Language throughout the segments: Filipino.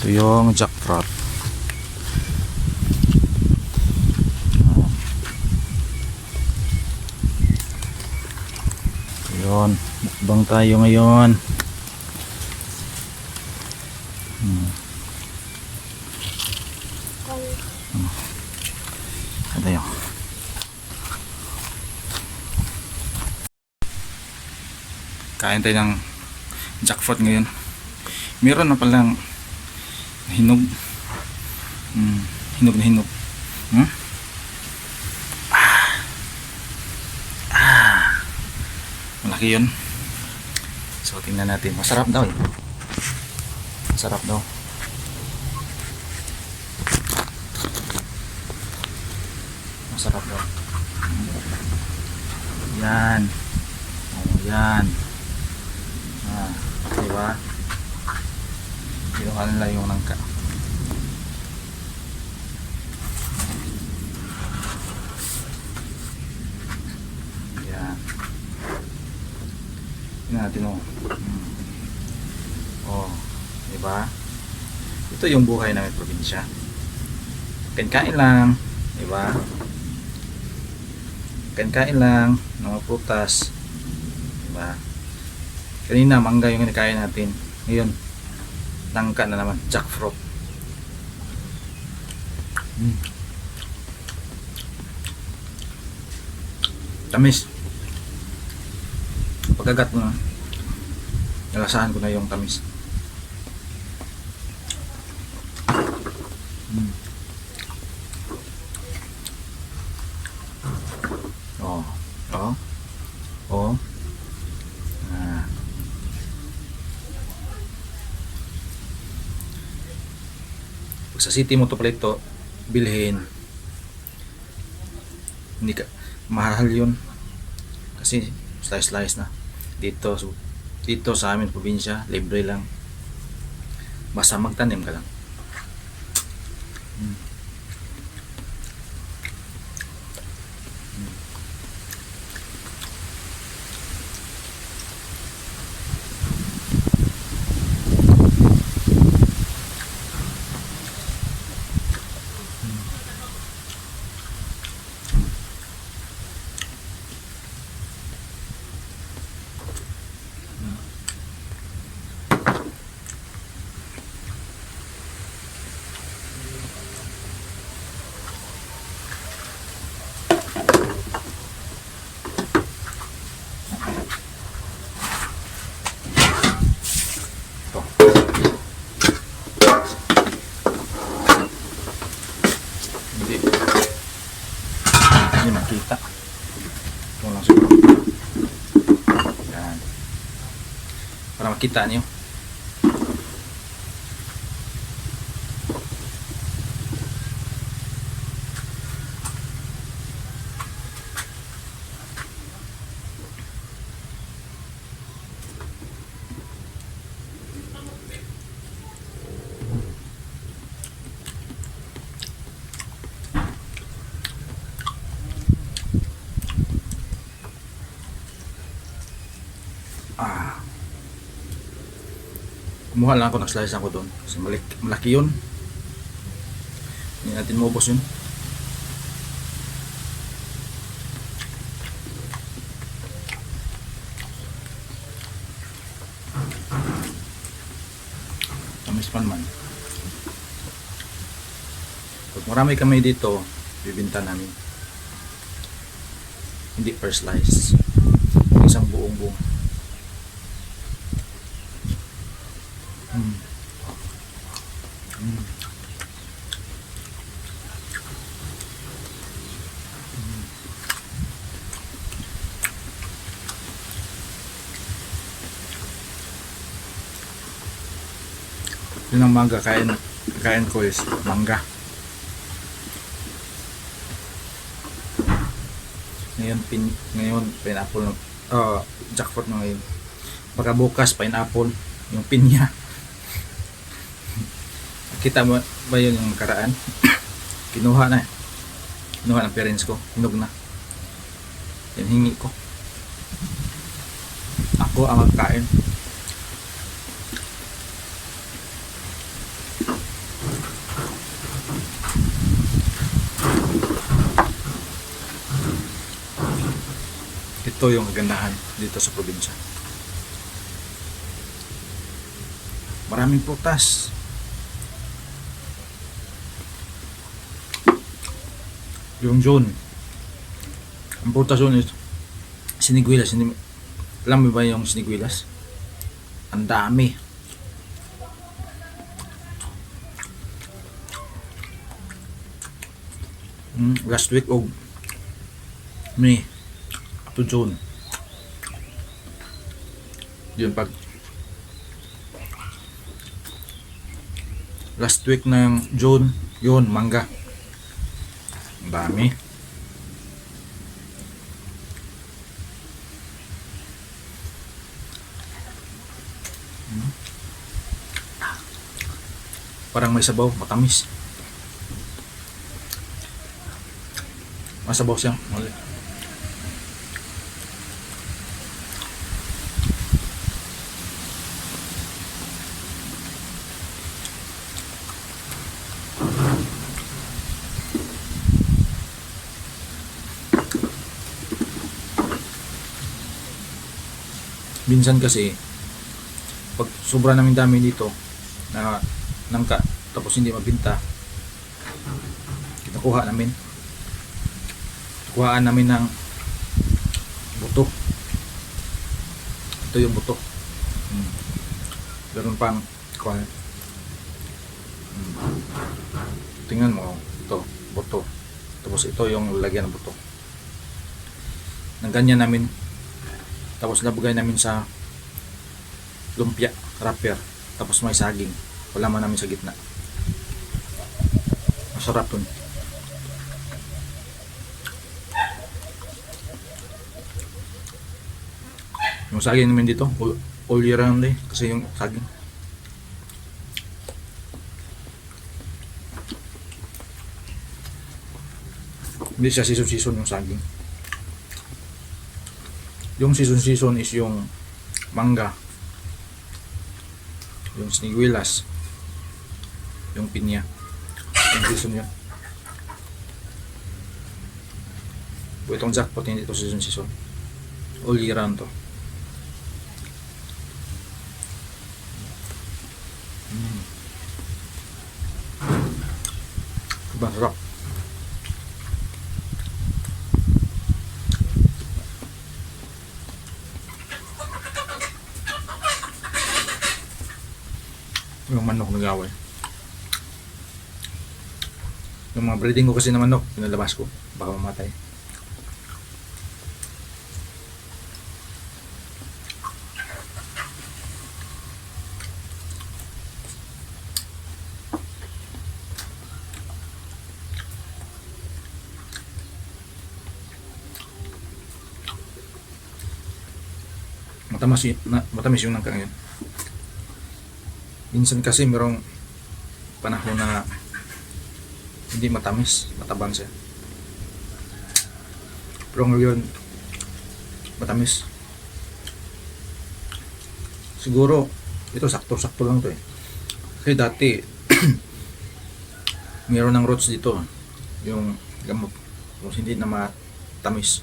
Ito yung jackfruit. Yun, mukbang tayo ngayon. Ito yun. Kain tayo ng jackfruit ngayon. Meron na palang hinog. Hinog na hinog. Malaki yun. So tingnan natin. Masarap daw eh. Masarap daw. Masarap daw. Yan. Oh, yan. Diba? Kinuha nila yung nangka. Yan. Tingnan natin oh. Oh, diba? Ito yung buhay ng probinsya. Kain-kain lang, diba? Kain-kain lang ng mga prutas, diba? Kanina mangga yung kinakain natin. Ngayon, nangka na naman, jackfruit. Tamis. Pagkagat mo na, nalasahan ko na yung tamis. Oh, oh, oh. Sa city mo to pala ito bilhin, hindi ka mahal yun kasi slice na dito. So, dito sa amin probinsya libre lang, basta magtanim ka lang. Hindi makita. Ito lang siguro. Yan. Para makita niyo. Kumuha lang ako, nag-slice ako doon kasi malaki yun, hindi natin maubos yun. Tamis pa naman. Pag marami kami dito, bibinta namin, hindi per slice, isang buong yun ang mangga. Kain ko is mangga. Ngayon pineapple, jackfruit na ngayon. Baka bukas pineapple, yung pinya. Kita mo ba yun yung karaan? Kinuha ng parents ko, hinog na. Yan hingi ko. Ako ang magkain. Ito yung kagandahan dito sa probinsya. Maraming prutas. Yung zone. Ang prutas zone is siniguilas. Alam mo ba yung siniguilas? Ang dami. Last week og may to June. Yun pag last week ng June, yun mangga. Ang dami. Parang may sabaw, matamis. Masabaw siya. Minsan kasi pag sobra namin dami dito na nangka tapos hindi mabinta, kinukuhaan namin ng buto. Ito yung buto. Ganun pang kuha. Tingnan mo, ito buto, tapos ito yung lagyan ng buto ng ganyan namin. Tapos nabugay namin sa lumpia wrapper, tapos may saging, wala man namin sa gitna. Masarap dun. Yung saging namin dito all year round eh, kasi yung saging hindi siya season yung saging. Yung season is yung mangga, yung siniguilas, yung pinya. Yung season yun. Itong jackpot hindi ito season. All year round to. Masarap. Yung manok nag-away. Yung mga breeding ko kasi na manok, pinalabas ko, baka mamatay. Matamis yung nangka ngayon. Minsan kasi merong panahon na hindi matamis, matabang siya. Pero ngayon matamis. Siguro ito sakto-sakto lang to eh. Kasi dati meron ng roots dito, yung gamot, tapos hindi na matamis.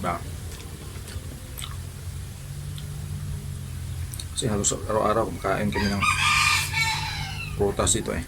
Ba? Kasi halos araw-araw kumakain kami ng prutas dito eh.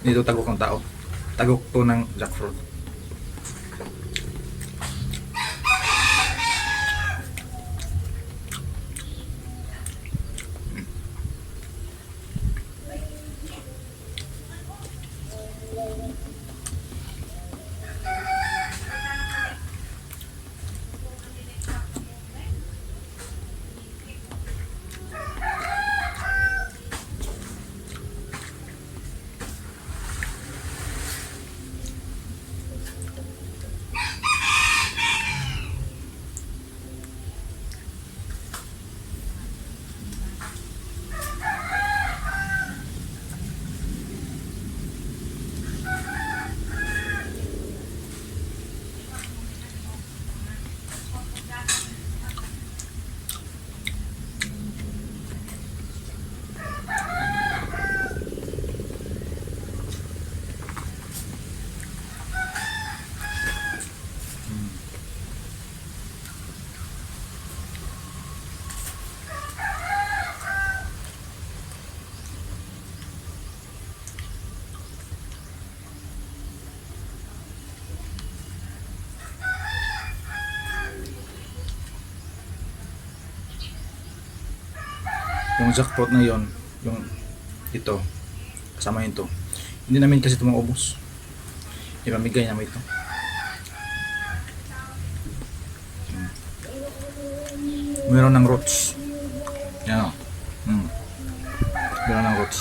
Dito tagok ng tao. Tagok to ng jackfruit. Yung jackpot na yon, yung ito, kasama yun to. Hindi namin kasi ito maubos. Ipamigay namin ito. Meron ng roots. Yan o. Meron ng roots.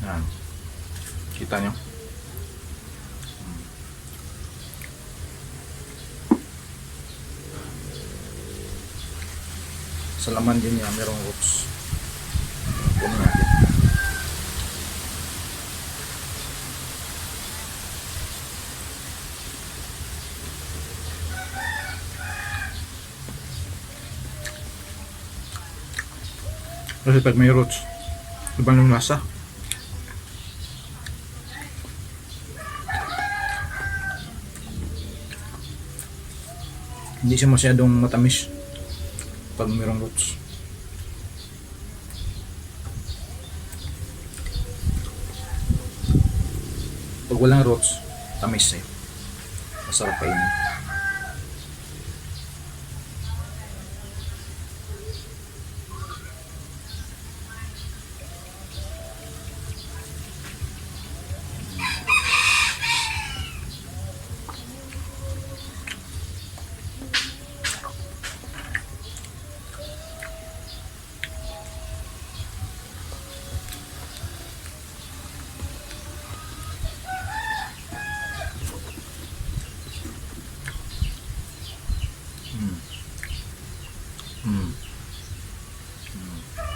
Yan. Kita nyo? Sa laman din niya, merong roots. Kunin natin. Kasi pag may roots, ibang yung lasa. Hindi siya masyadong matamis pag mayroong roots. Pag walang roots, tamis eh. Masarap kainin.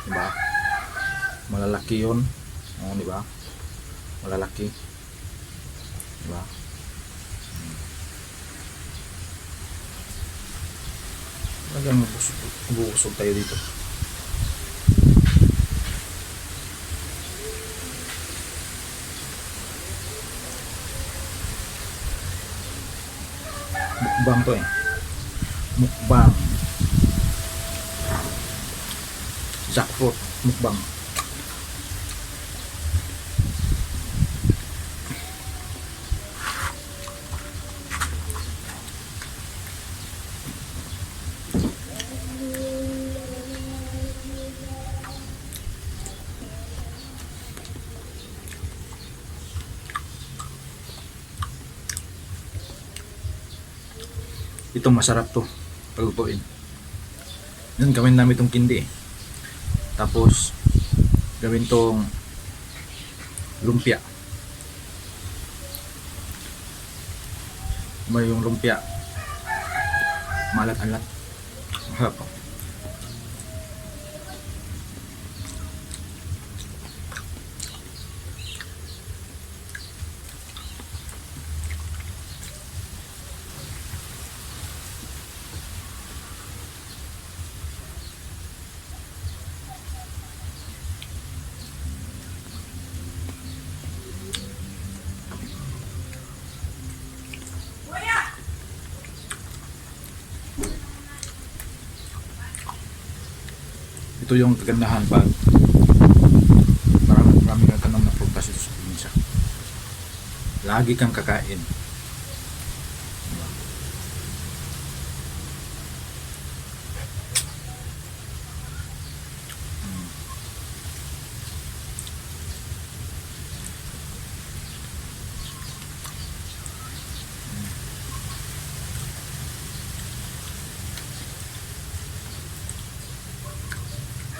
Diba? Malalaki yun. Oh, diba? Malalaki. Diba? Talagang busog tayo dito. Mukbang to eh. Mukbang. Jackfruit mukbang. Ito masarap to paglutuin. Yan, gawin namin itong kindi eh. Tapos gawin tong lumpia. May yung lumpia malat-alat. Masarap po. Ito yung kagandahan pag bahagi kang kakain.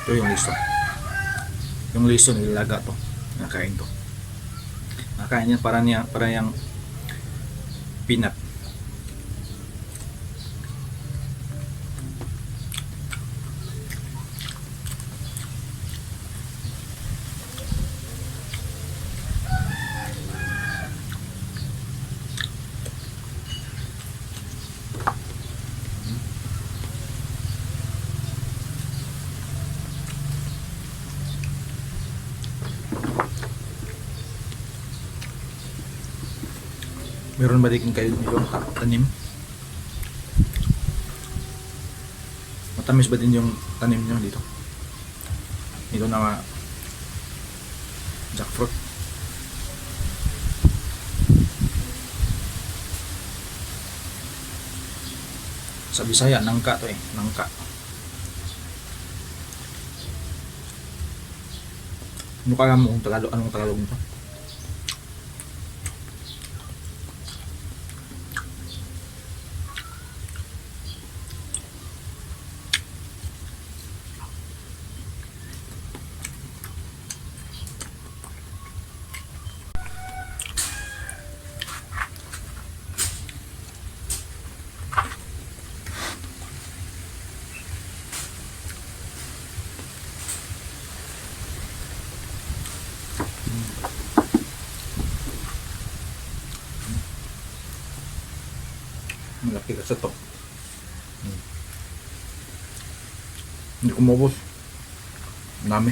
Ito yung liso. Yung liso nilaga to. Nakain to. Nakain yan para yung peanut. Meron ba din kayo yung tanim? Matamis ba din yung tanim nyo dito? Dito na jackfruit. Sa Bisaya, nangka to eh. Nangka. Ano kaya mo kung Tagalog? Anong Tagalog nito? Malaki ka sa to. Hindi ko maubos. Ang dami.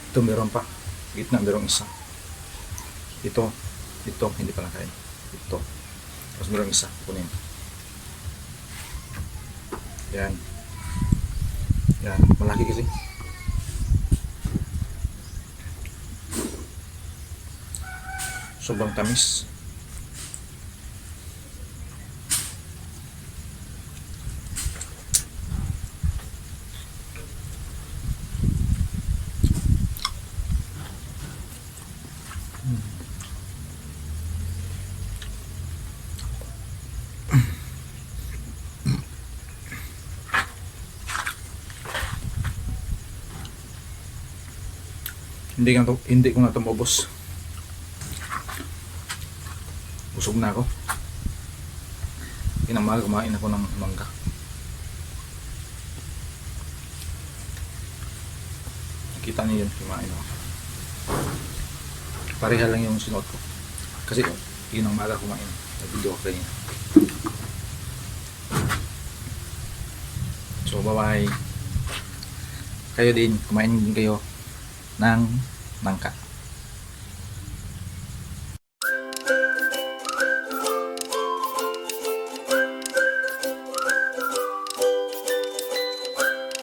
Ito meron pa. Gitna meron isa. Ito hindi pa nakain. Ito. Tapos meron isa. Kunin. Yan. Yan. Malaki kasi. Sobrang tamis. Hindi ko na ito maubos. Busog na ako. Kinamaga kumain ako ng mangga. Nakita niyo yun, kumain ako. Pareha lang yung sinuot ko. Kasi yun ang maga kumain. Nag-video ko kanina. So bye bye. Kayo din, kumain din kayo ng nangka.